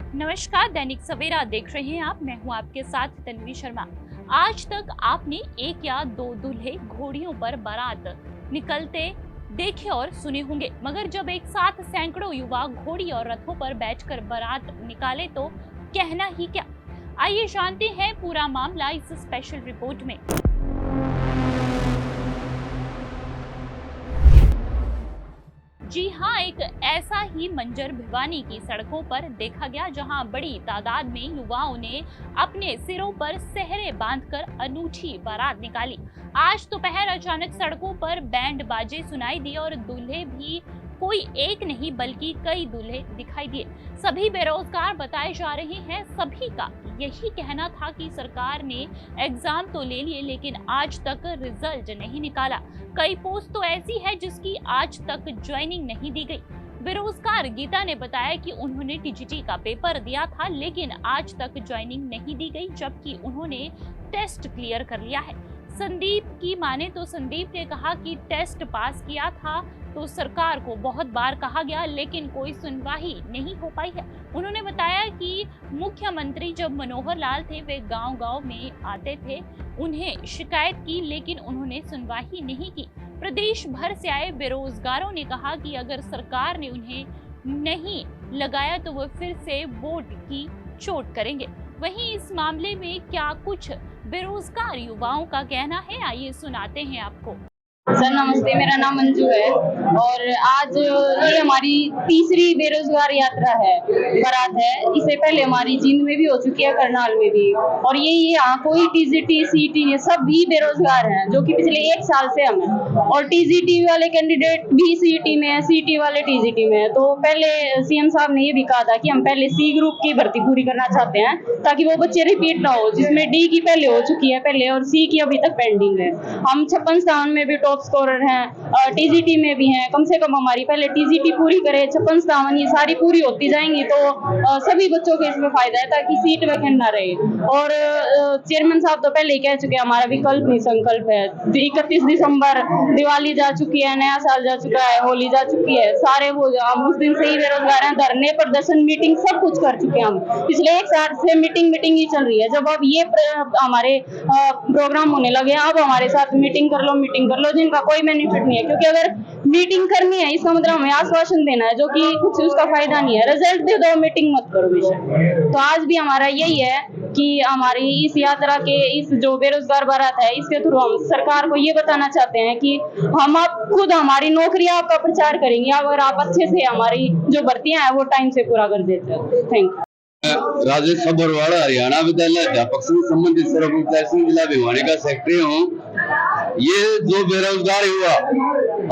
नमस्कार, दैनिक सवेरा देख रहे हैं आप। मैं हूं आपके साथ तन्वी शर्मा। आज तक आपने एक या दो दूल्हे घोड़ियों पर बारात निकलते देखे और सुने होंगे, मगर जब एक साथ सैकड़ों युवा घोड़ी और रथों पर बैठकर बारात निकाले तो कहना ही क्या। आइए जानते हैं पूरा मामला इस स्पेशल रिपोर्ट में। जी हाँ, एक ऐसा ही मंजर भिवानी की सड़कों पर देखा गया, जहां बड़ी तादाद में युवाओं ने अपने सिरों पर सेहरे बांधकर अनूठी बारात निकाली। आज दोपहर अचानक सड़कों पर बैंड बाजे सुनाई दिए और दूल्हे भी कोई एक नहीं बल्कि कई दूल्हे दिखाई दिए। सभी बेरोजगार बताए जा रहे हैं। सभी का यही कहना था कि सरकार ने एग्जाम तो ले लिए लेकिन आज तक रिजल्ट नहीं निकाला। कई पोस्ट तो ऐसी है जिसकी आज तक ज्वाइनिंग नहीं दी गई। बेरोजगार गीता ने बताया कि उन्होंने टीजीटी का पेपर दिया था लेकिन आज तक ज्वाइनिंग नहीं दी गई, जबकि उन्होंने टेस्ट क्लियर कर लिया है। संदीप की माने तो संदीप ने कहा कि टेस्ट पास किया था तो सरकार को बहुत बार कहा गया लेकिन कोई सुनवाई नहीं हो पाई है। उन्होंने बताया कि मुख्यमंत्री जब मनोहर लाल थे वे गांव-गांव में आते थे, उन्हें शिकायत की लेकिन उन्होंने सुनवाई नहीं की। प्रदेश भर से आए बेरोजगारों ने कहा कि अगर सरकार ने उन्हें नहीं लगाया तो वो फिर से वोट की चोट करेंगे। वहीं इस मामले में क्या कुछ बेरोजगार युवाओं का कहना है, आइए सुनाते हैं आपको। सर नमस्ते, मेरा नाम मंजू है और आज ये हमारी तीसरी बेरोजगार यात्रा है, बारात है। इससे पहले हमारी जींद में भी हो चुकी है, करनाल में भी। और ये यहाँ कोई टीजीटी सीटी सब भी बेरोजगार हैं, जो कि पिछले 1 साल से हम हैं। और टीजीटी वाले कैंडिडेट भी सीटी में है, सीटी वाले टीजीटी में है। तो पहले सीएम साहब ने ये भी कहा था कि हम पहले सी ग्रुप की भर्ती पूरी करना चाहते हैं ताकि वो बच्चे रिपीट ना हो, जिसमें डी की पहले हो चुकी है पहले और सी की अभी तक पेंडिंग है। हम 56 स्थान में भी टॉप स्कोरर हैं, टीजीटी में भी हैं। कम से कम हमारी पहले टीजीटी पूरी करे, 56 स्थान ये सारी पूरी होती जाएंगी तो सभी बच्चों को इसमें फायदा है ताकि सीट वैकेंट ना रहे। और चेयरमैन साहब तो पहले ही कह चुके हैं हमारा विकल्प नहीं संकल्प है। 31 दिसंबर दिवाली जा चुकी है, नया साल जा चुका है, होली जा चुकी है, सारे वो हम उस दिन से ही बेरोजगार हैं। धरने प्रदर्शन मीटिंग सब कुछ कर चुके हैं हम। पिछले 1 साल से मीटिंग ही चल रही है। जब अब ये हमारे प्रोग्राम होने लगे, अब हमारे साथ मीटिंग कर लो, जिनका कोई बेनिफिट नहीं है। क्योंकि अगर मीटिंग करनी है इसका मतलब हमें आश्वासन देना है, जो कि कुछ उसका फायदा नहीं है। रिजल्ट दे दो, मीटिंग मत करो बेशक। तो आज भी हमारा यही है कि हमारी इस यात्रा के इस जो बेरोजगार बारात है, इसके थ्रू हम सरकार को ये बताना चाहते हैं कि हम आप खुद हमारी नौकरियां का प्रचार करेंगे अगर आप अच्छे से हमारी जो भर्तियां हैं वो टाइम से पूरा कर देते हैं। Thank you. राजेश खबरवाड़ा, हरियाणा विद्यालय अध्यापक संघ संबंधित सर्वकर्मचारी जिला भिवानी का सेक्रेटरी हूँ। ये जो बेरोजगार युवा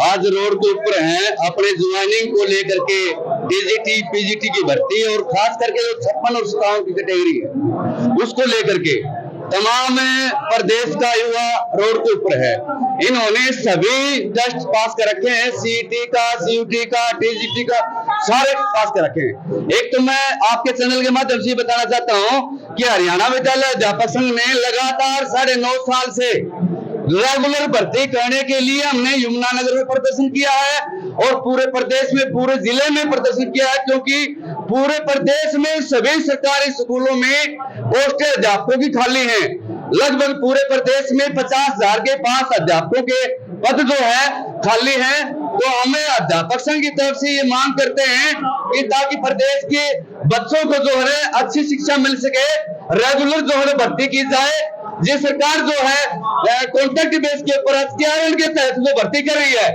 आज रोड के ऊपर हैं, अपने ज्वाइनिंग को लेकर के टीजीटी पीजीटी की भर्ती और खास करके जो 56 और 57 की कैटेगरी है उसको लेकर के तमाम प्रदेश का युवा रोड के ऊपर है। इन्होंने सभी टेस्ट पास कर रखे हैं, सीईटी का, सीयूटी का, टीजीटी का, सारे पास कर रखे हैं। एक तो मैं आपके चैनल के माध्यम से बताना चाहता हूं कि हरियाणा विद्यालय अध्यापक संघ ने लगातार 9.5 साल से रेगुलर भर्ती करने के लिए हमने यमुनानगर में प्रदर्शन किया है और पूरे प्रदेश में, पूरे जिले में प्रदर्शन किया है, क्योंकि पूरे प्रदेश में सभी सरकारी स्कूलों में पोस्टें अध्यापकों की खाली हैं। लगभग पूरे प्रदेश में 50,000 के पास अध्यापकों के पद जो है खाली हैं। तो हमें अध्यापक संघ की तरफ से ये मांग करते हैं कि ताकि प्रदेश के बच्चों को जो है अच्छी शिक्षा मिल सके, रेगुलर जो है भर्ती की जाए। ये सरकार जो है कॉन्ट्रैक्ट बेस के ऊपर के तहत जो भर्ती कर रही है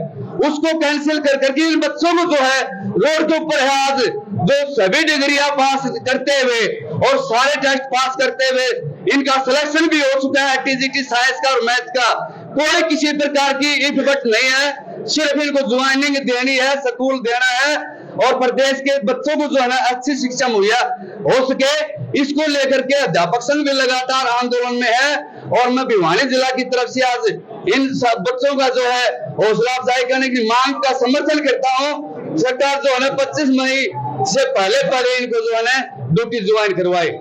उसको कैंसिल कर करके इन बच्चों को जो है रोड के ऊपर है आज जो सभी डिग्रियां पास करते हुए और सारे टेस्ट पास करते हुए इनका सिलेक्शन भी हो चुका है, टीजीटी साइंस का और मैथ का। कोई किसी प्रकार की इफेक्ट नहीं है, सिर्फ इनको ज्वाइनिंग देनी है, स्कूल देना है और प्रदेश के बच्चों को जो है अच्छी शिक्षा मुहैया हो सके, इसको लेकर के अध्यापक संघ भी लगातार आंदोलन में है। और मैं भिवानी जिला की तरफ से आज इन सब बच्चों का जो है हौसला अफजाई करने की मांग का समर्थन करता हूँ। सरकार जो है 25 मई से पहले इनको जो है ड्यूटी ज्वाइन करवाए।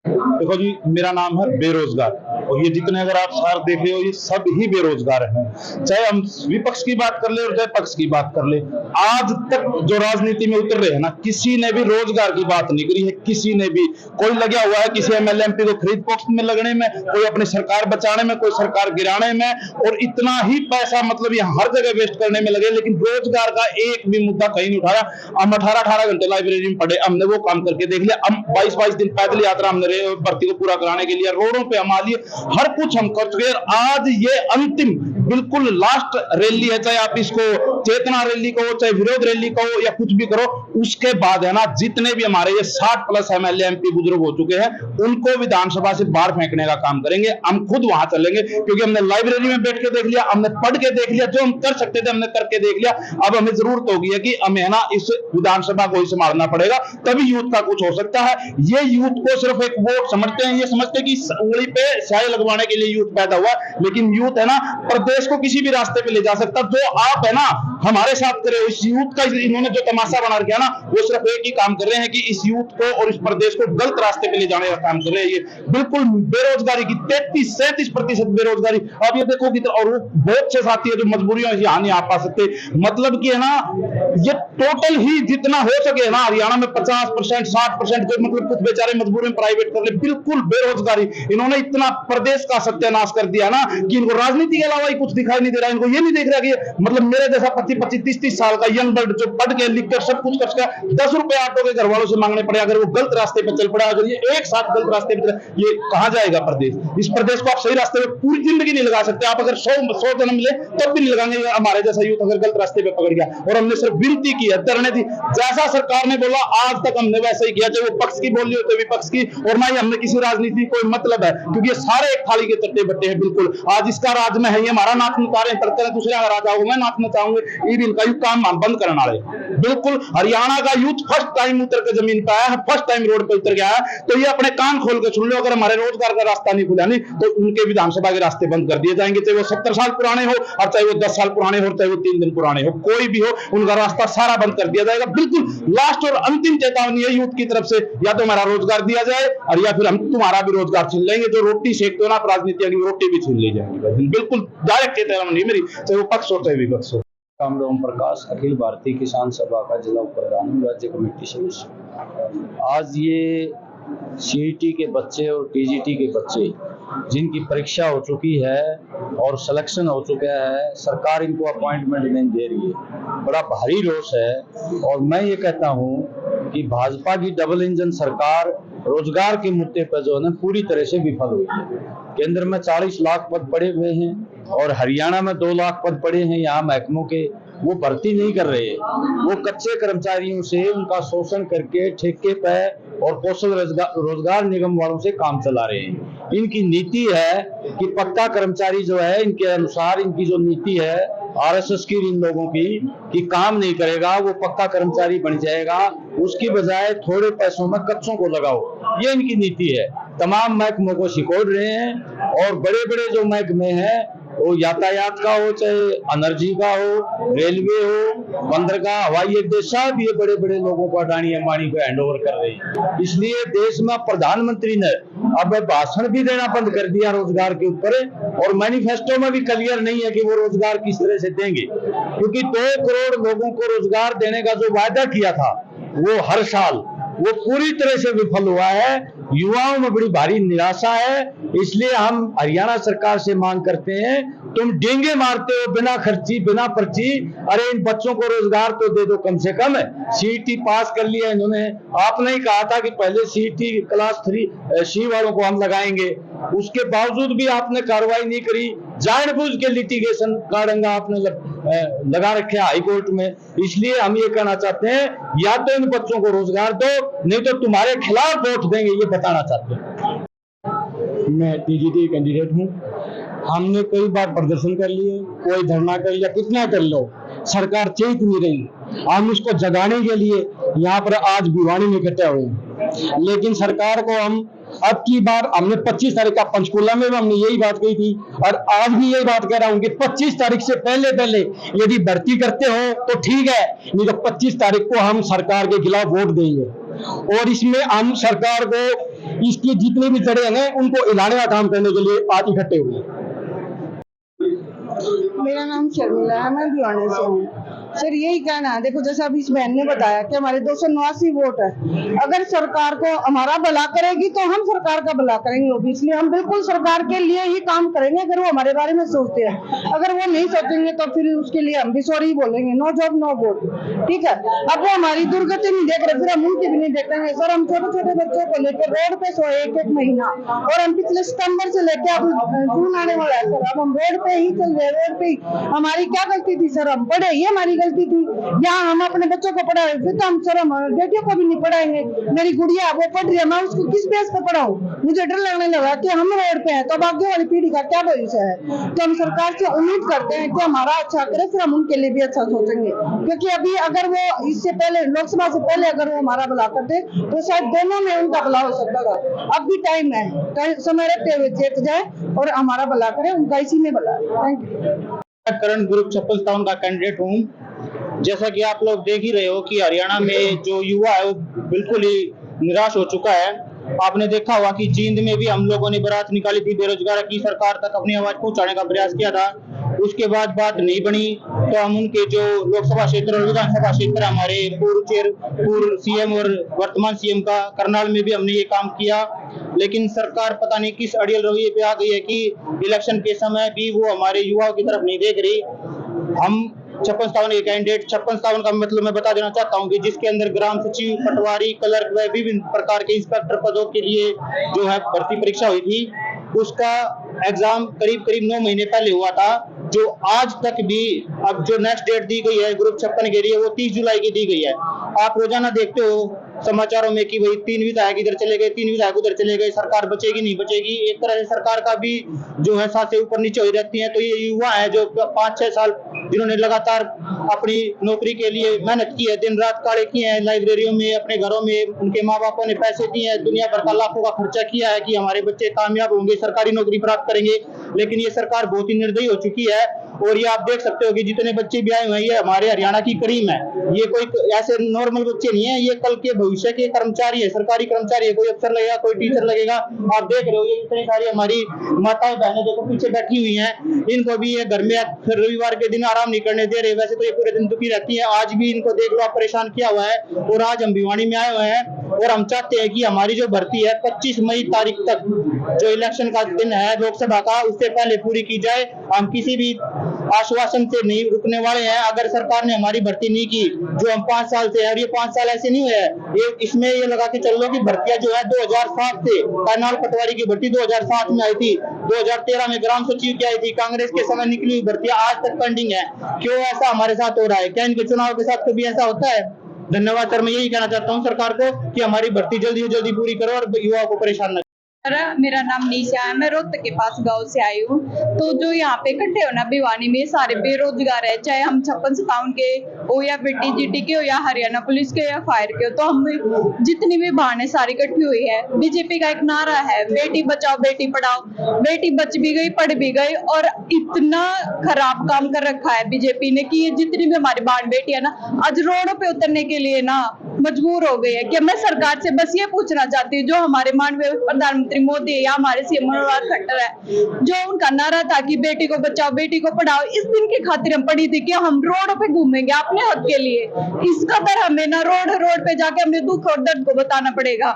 देखो जी, मेरा नाम है बेरोजगार और ये जितने अगर आप सार देख रहे हो ये सब ही बेरोजगार हैं, चाहे हम विपक्ष की बात कर ले और चाहे पक्ष की बात कर ले। आज तक जो राजनीति में उतर रहे हैं ना, किसी ने भी रोजगार की बात नहीं करी है, किसी ने भी। कोई लगा हुआ है किसी एमएलए एमपी को खरीद पोस्ट में लगने में, कोई अपनी सरकार बचाने में, कोई सरकार गिराने में, और इतना ही पैसा मतलब ये हर जगह वेस्ट करने में लगे, लेकिन रोजगार का एक भी मुद्दा कहीं नहीं उठाया। हम 18 घंटे लाइब्रेरी में पढ़े, हमने वो काम करके देख लिया। हम 22 दिन पैदल यात्रा हमने भर्ती को पूरा कराने के लिए रोडों पे हम आ लिए, हर कुछ हम कर चुके। आज ये अंतिम बिल्कुल लास्ट रैली है, चाहे आप इसको चेतना रैली कहो, चाहे विरोध रैली कहो, या कुछ भी करो, उसके बाद है ना जितने भी हमारे ये 60+ एमएलए एमपी बुजुर्ग हो चुके हैं, उनको विधानसभा से बाहर फेंकने का काम करेंगे। हम खुद वहां चलेंगे, क्योंकि हमने लाइब्रेरी में बैठ के देख लिया, हमने पढ़ के देख लिया, जो हम कर सकते थे हमने करके देख लिया। अब हमें जरूरत होगी है कि हमें ना इस विधानसभा को ही संभालना पड़ेगा, तभी यूथ का कुछ हो सकता है। ये यूथ को सिर्फ एक वोट समझते हैं, ये समझते हैं कि उंगली पे स्याही लगवाने के लिए यूथ पैदा हुआ, लेकिन यूथ है ना प्रदेश को किसी भी रास्ते पे ले जा सकता। जो आप है ना हमारे साथ करे, इस यूथ का इन्होंने जो तमाशा बना रखा ना, वो सिर्फ एक ही काम कर रहे हैं कि इस यूथ को और इस प्रदेश को गलत रास्ते पे ले जाने का काम कर रहे हैं। ये बिल्कुल बेरोजगारी की 33-37% बेरोजगारी आप ये देखो कि, और वो बहुत से साथी है जो मजबूरियों से यहाँ नहीं आ पा सकते। मतलब कि है ना ये टोटल ही जितना हो सके ना, हरियाणा में 50%, 60% जो मतलब कुछ बेचारे मजबूरी में प्राइवेट कर ले, बिल्कुल बेरोजगारी। इन्होंने इतना प्रदेश का सत्यानाश कर दिया ना कि इनको राजनीति के अलावा ही कुछ दिखाई नहीं दे रहा। इनको ये नहीं देख रहा कि मतलब मेरे जैसा 25-25, 30 साल का यंग बर्ड जो पढ़ के लिख कर सब कुछ कर सका, 10 रुपए ऑटो के घर वालों से मांगने पड़े, अगर वो गलत रास्ते पे चल पड़ा, अगर ये एक साथ गलत रास्ते पे, ये कहां जाएगा प्रदेश? इस प्रदेश को आप सही रास्ते पे पूरी जिंदगी नहीं लगा सकते। आप अगर 100 जन्म ले तब भी नहीं लगाएंगे हमारे जैसा यूथ अगर गलत रास्ते पे पकड़ गया। और हमने सिर्फ विनती की है, धरने दी, जैसा सरकार ने बोला आज तक हमने वैसा ही किया, चाहे वो पक्ष की बोली होते विपक्ष की, और ना ही हमने किसी राजनीति कोई मतलब है, क्योंकि ये सारे एक थाली के चट्टे बट्टे हैं। बिल्कुल आज इसका राज में है, ये हमारा नाच नचारे करते हैं, दूसरे का राजा हूं मैं नाचना चाहूंगे, ईद इनका युग काम बंद करने वाले। बिल्कुल हरियाणा का यूथ फर्स्ट टाइम उतर के जमीन पे आया है, फर्स्ट टाइम रोड पे उतर गया है, तो ये अपने कान खोल के सुन लो, अगर हमारे रोजगार का रास्ता नहीं खुला नहीं तो उनके विधानसभा के रास्ते बंद कर दिए जाएंगे, चाहे वो 70 साल पुराने हो और चाहे वो 10 साल पुराने हो, चाहे वो 3 दिन पुराने हो, कोई भी हो, उनका रास्ता सारा बंद कर दिया जाएगा। बिल्कुल लास्ट और अंतिम चेतावनी है यूथ की तरफ से, या तो हमारा रोजगार दिया जाए और या फिर हम तुम्हारा भी रोजगार छीन लेंगे। जो रोटी सेकते हो ना राजनीति की, रोटी भी छीन ली जाएगी। बिल्कुल डायरेक्ट चेतावनी मेरी, चाहे वो पक्ष हो चाहे विपक्ष हो। ओम प्रकाश, अखिल भारतीय किसान सभा का जिला प्रधान, राज्य कमेटी सदस्य। आज ये सीईटी के बच्चे और टीजीटी के बच्चे जिनकी परीक्षा हो चुकी है और सिलेक्शन हो चुका है, सरकार इनको अपॉइंटमेंट नहीं दे रही है, बड़ा भारी रोष है। और मैं ये कहता हूँ कि भाजपा की डबल इंजन सरकार रोजगार के मुद्दे पर जो है ना पूरी तरह से विफल हुई है। केंद्र में 40 लाख पद पड़े हुए हैं और हरियाणा में 2 लाख पद पड़े हैं। यहाँ महकमों के वो भर्ती नहीं कर रहे, वो कच्चे कर्मचारियों से उनका शोषण करके ठेके पे और कौशल रोजगार निगम वालों से काम चला रहे हैं। इनकी नीति है कि पक्का कर्मचारी जो है, इनके अनुसार इनकी जो नीति है आरएसएस की इन लोगों की, कि काम नहीं करेगा वो पक्का कर्मचारी बन जाएगा, उसकी बजाय थोड़े पैसों में कच्चों को लगाओ, ये इनकी नीति है। तमाम महकमों को सिकोड़ रहे हैं और बड़े बड़े जो महकमे हैं वो यातायात का हो, चाहे एनर्जी का हो, रेलवे हो, बंदरगाह, हवाई अड्डे, सब ये बड़े बड़े लोगों को अडानी अंबानी को हैंडओवर कर रहे हैं। इसलिए देश में प्रधानमंत्री ने अब भाषण भी देना बंद कर दिया रोजगार के ऊपर, और मैनिफेस्टो में भी क्लियर नहीं है कि वो रोजगार किस तरह से देंगे, क्योंकि 2 करोड़ लोगों को रोजगार देने का जो वायदा किया था वो हर साल वो पूरी तरह से विफल हुआ है। युवाओं में बड़ी भारी निराशा है। इसलिए हम हरियाणा सरकार से मांग करते हैं, तुम डींगे मारते हो बिना खर्ची बिना पर्ची, अरे इन बच्चों को रोजगार तो दे दो कम से कम। सीईटी पास कर लिया इन्होंने, आपने ही कहा था कि पहले सीईटी क्लास 3 सी वालों को हम लगाएंगे, उसके बावजूद भी आपने कार्रवाई नहीं करी। जानबूझ के लिटिगेशन का डंगा आपने लगा रखे हाई कोर्ट में। इसलिए हम ये कहना चाहते हैं, या तो इन बच्चों को रोजगार दो, नहीं तो तुम्हारे खिलाफ वोट देंगे, ये बताना चाहते हैं। मैं टीजीटी कैंडिडेट हूँ। हमने कई बार प्रदर्शन कर लिए, कोई धरना कर लिया, कितना कर लो, सरकार चेत नहीं रही। हम उसको जगाने के लिए यहाँ पर आज भिवानी में इकट्ठे हुए हैं, लेकिन सरकार को हम अब की बार, हमने 25 तारीख का पंचकूला में हमने यही बात कही थी और आज भी यही बात कह रहा हूँ कि 25 तारीख से पहले यदि भर्ती करते हो तो ठीक है, नहीं तो 25 तारीख को हम सरकार के खिलाफ वोट देंगे। और इसमें हम सरकार को इसके जितने भी चढ़े हैं उनको हिलाने का काम करने के लिए आज इकट्ठे हुए हैं। मेरा नाम शर्मिला है, मैं भिवानी से हूँ। सर यही कहना है, देखो जैसा अभी इस बहन ने बताया कि हमारे 289 वोट है। अगर सरकार को हमारा भला करेगी तो हम सरकार का भला करेंगे, इसलिए हम बिल्कुल सरकार के लिए ही काम करेंगे अगर वो हमारे बारे में सोचते हैं। अगर वो नहीं सोचेंगे तो फिर उसके लिए हम भी सॉरी बोलेंगे, नो जॉब नो वोट, ठीक है। अब वो हमारी दुर्गति नहीं देख रहे, फिर हम उनकी भी नहीं देखेंगे। सर हम छोटे छोटे बच्चों को लेकर रोड पे सोए एक महीना, और हम पिछले सितंबर से लेकर अब जून आने वाला है सर, अब हम रोड पे ही चल रहे, रोड पे ही। हमारी क्या गलती थी सर? हम पढ़े, ये हमारी गलती थी। यहाँ हम अपने बच्चों को पढ़ाए, फिर तो हम सर हम बेटियों को भी नहीं पढ़ाएंगे। मेरी गुड़िया वो पढ़ रही है, मैं उसको किस बेस पे पढ़ाऊं? मुझे डर लगने लगा कि हम रोड पे हैं तो अब आगे वाली पीढ़ी का क्या भविष्य है। तो हम सरकार से उम्मीद करते हैं कि हमारा अच्छा करे, फिर हम उनके लिए भी अच्छा सोचेंगे। क्योंकि अभी अगर वो इससे पहले लोकसभा से पहले अगर वो हमारा भला करते तो शायद दोनों में उनका भला हो सकता था। अब भी टाइम है, समय रखते हुए चेत जाए और हमारा भला करे, उनका इसी में भला है। Thank you. Current group 56 town का कैंडिडेट हूँ। जैसा कि आप लोग देख ही रहे हो कि हरियाणा में जो युवा है वो बिल्कुल ही निराश हो चुका है। आपने देखा होगा कि जींद में भी हम लोगों ने बारात निकाली थी, बेरोजगार की सरकार तक अपनी आवाज पहुंचाने का प्रयास किया था। उसके बाद बात नहीं बनी तो हम उनके जो लोकसभा क्षेत्र और विधानसभा क्षेत्र हमारे पूर्व सीएम और वर्तमान सीएम का करनाल में भी हमने ये काम किया, लेकिन सरकार पता नहीं किस अड़ियल रवैये पे आ गई है कि इलेक्शन के समय भी वो हमारे युवाओं की तरफ नहीं देख रही। हम 56 के कैंडिडेट 56 का मतलब मैं बता देना चाहता हूँ कि जिसके अंदर ग्राम सचिव, पटवारी, क्लर्क व विभिन्न प्रकार के इंस्पेक्टर पदों के लिए जो है भर्ती परीक्षा हुई थी, उसका एग्जाम करीब 9 महीने पहले हुआ था, जो आज तक भी अब जो नेक्स्ट डेट दी गई है ग्रुप 56 के लिए वो 30 जुलाई की दी गई है। आप रोजाना देखते हो समाचारों में कि भाई 3 विधायक इधर चले गए, 3 विधायक उधर चले गए, सरकार बचेगी नहीं बचेगी। एक तरह से सरकार का भी जो है सांसें ऊपर नीचे हो रहती हैं। तो ये युवा है जो 5-6 साल जिन्होंने लगातार अपनी नौकरी के लिए मेहनत की है, दिन रात काले किए हैं, लाइब्रेरियों में, अपने घरों में उनके माँ बापों ने पैसे दिए हैं, दुनिया भर का लाखों का खर्चा किया है कि हमारे बच्चे कामयाब होंगे, सरकारी नौकरी प्राप्त करेंगे। लेकिन ये सरकार बहुत ही निर्दयी हो चुकी है। और ये आप देख सकते हो कि जितने बच्चे भी आए हुए हैं ये हमारे हरियाणा की करीम है। ये कोई ऐसे नॉर्मल बच्चे नहीं है, ये कल के भविष्य के कर्मचारी है, सरकारी कर्मचारी है। कोई अफसर लगेगा, कोई टीचर लगेगा। आप देख रहे हो ये इतनी सारी हमारी माताएं बहनें देखो पीछे बैठी हुई हैं, इनको भी ये घर में रविवार के दिन आराम नहीं करने दे रहे। वैसे तो ये पूरे दिन दुखी रहती है, आज भी इनको देख लो आप परेशान किया हुआ है। और आज हम भिवानी में आए हुए हैं और हम चाहते हैं कि हमारी जो भर्ती है 25 मई तारीख तक जो इलेक्शन का दिन है लोकसभा का, उससे पहले पूरी की जाए। हम किसी भी आश्वासन से नहीं रुकने वाले हैं। अगर सरकार ने हमारी भर्ती नहीं की जो हम 5 साल से है, और ये 5 साल ऐसे नहीं हुए हैं, ये इसमें ये लगा के चल लो कि भर्तियां जो है 2007 से करनाल पटवारी की भर्ती 2007 में आई थी, 2013 में ग्राम सचिव की आई थी, कांग्रेस के समय निकली हुई भर्तियां आज तक पेंडिंग है। क्यों ऐसा हमारे साथ हो रहा है? क्या इनके चुनाव के साथ कभी ऐसा होता है? धन्यवाद सर। मैं यही कहना चाहता हूँ सरकार को कि हमारी भर्ती जल्दी से जल्दी पूरी करो और युवाओं को परेशान न। मेरा नाम निशा है, मैं रोहतक के पास गांव से आई हूँ। तो जो यहाँ पे इकट्ठे हो ना भिवानी में सारे बेरोजगार है, चाहे हम 56 के हो या फिर टीजीटी के हो या हरियाणा पुलिस के या फायर के हो, तो हम जितनी भी बहनें सारी इकट्ठी हुई है। बीजेपी का एक नारा है बेटी बचाओ बेटी पढ़ाओ, बेटी बच भी गई पढ़ भी गई। और इतना खराब काम कर रखा है बीजेपी ने कि ये जितनी भी हमारी बहन बेटी है ना आज रोडों पे उतरने के लिए ना मजबूर हो गई है। कि मैं सरकार से बस ये पूछना चाहती हूँ, जो हमारे माननीय प्रधानमंत्री मोदी या हमारे सीएम मनोहर खट्टर है, जो उनका नारा था कि बेटी को बचाओ बेटी को पढ़ाओ, इस दिन की खातिर हम पढ़ी थी कि हम रोड पे घूमेंगे अपने हक के लिए। इस कदर हमें ना रोड पे जाके अपने दुख और दर्द को बताना पड़ेगा।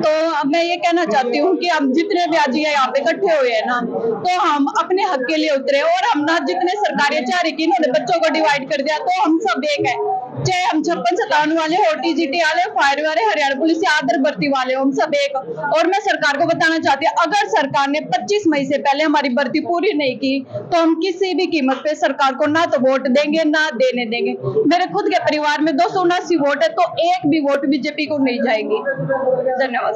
तो अब मैं ये कहना चाहती हूँ कि हम जितने भी आज यहाँ पे इकट्ठे हुए हैं ना, तो हम अपने हक के लिए उतरे। और हम ना जितने सरकारी चाहे कि इन्होंने बच्चों को डिवाइड कर दिया, तो हम सब एक है, चाहे हम 56 वाले हो, टीजीटी वाले, फायर वाले, हरियाणा पुलिस या आदर भर्ती वाले हो, हम सब एक। और मैं सरकार को बताना चाहती हूँ, अगर सरकार ने 25 मई से पहले हमारी भर्ती पूरी नहीं की तो हम किसी भी कीमत पे सरकार को ना तो वोट देंगे ना देने देंगे। मेरे खुद के परिवार में 279 वोट है, तो एक भी वोट बीजेपी को नहीं जाएगी। धन्यवाद।